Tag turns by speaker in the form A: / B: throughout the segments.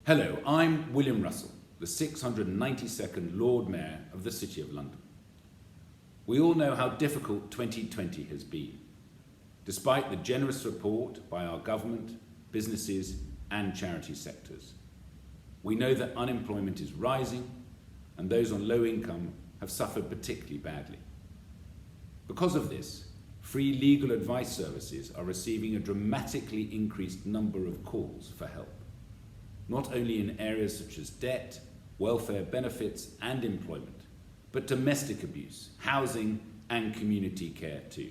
A: Hello, I'm William Russell, the 692nd Lord Mayor of the City of London. We all know how difficult 2020 has been, despite the generous support by our government, businesses and charity sectors. We know that unemployment is rising and those on low income have suffered particularly badly. Because of this, free legal advice services are receiving a dramatically increased number of calls for help, not only in areas such as debt, welfare benefits and employment, but domestic abuse, housing and community care too.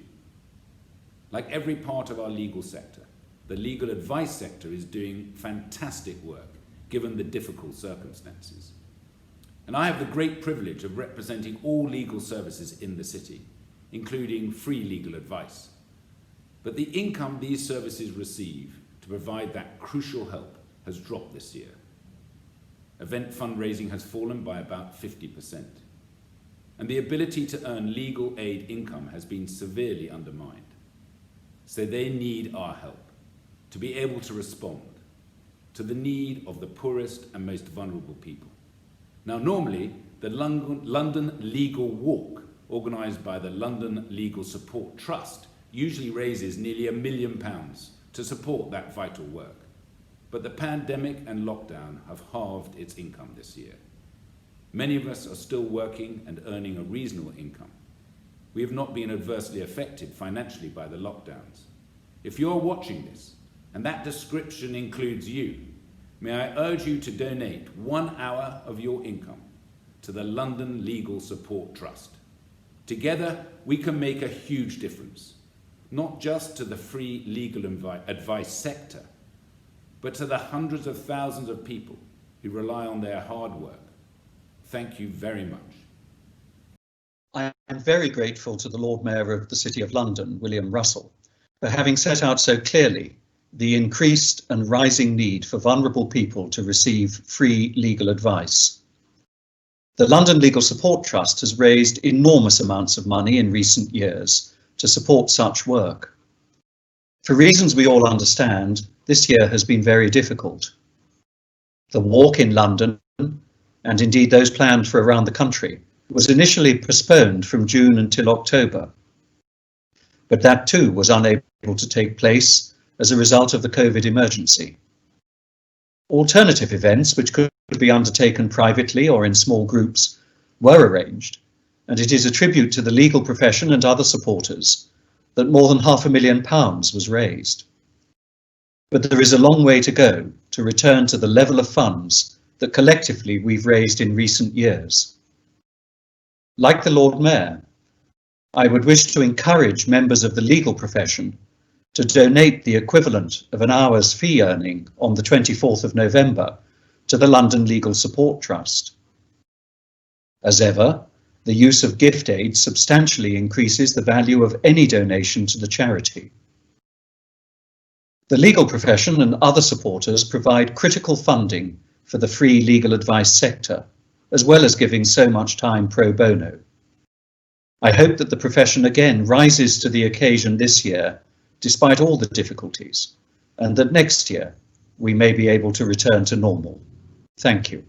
A: Like every part of our legal sector, the legal advice sector is doing fantastic work given the difficult circumstances. And I have the great privilege of representing all legal services in the city, including free legal advice. But the income these services receive to provide that crucial help has dropped this year. Event fundraising has fallen by about 50%. And the ability to earn legal aid income has been severely undermined. So they need our help to be able to respond to the need of the poorest and most vulnerable people. Now, normally, the London Legal Walk, organised by the London Legal Support Trust, usually raises nearly £1 million to support that vital work. But the pandemic and lockdown have halved its income this year. Many of us are still working and earning a reasonable income. We have not been adversely affected financially by the lockdowns. If you're watching this, and that description includes you, may I urge you to donate 1 hour of your income to the London Legal Support Trust. Together, we can make a huge difference, not just to the free legal advice sector, but to the hundreds of thousands of people who rely on their hard work. Thank you very much.
B: I am very grateful to the Lord Mayor of the City of London, William Russell, for having set out so clearly the increased and rising need for vulnerable people to receive free legal advice. The London Legal Support Trust has raised enormous amounts of money in recent years to support such work. For reasons we all understand, this year has been very difficult. The walk in London, and indeed those planned for around the country, was initially postponed from June until October. But that too was unable to take place as a result of the COVID emergency. Alternative events, which could be undertaken privately or in small groups, were arranged, and it is a tribute to the legal profession and other supporters that more than £500,000 was raised. But there is a long way to go to return to the level of funds that collectively we've raised in recent years. Like the Lord Mayor, I would wish to encourage members of the legal profession to donate the equivalent of an hour's fee earning on the 24th of November to the London Legal Support Trust. As ever, the use of gift aid substantially increases the value of any donation to the charity. The legal profession and other supporters provide critical funding for the free legal advice sector, as well as giving so much time pro bono. I hope that the profession again rises to the occasion this year, despite all the difficulties, and that next year we may be able to return to normal. Thank you.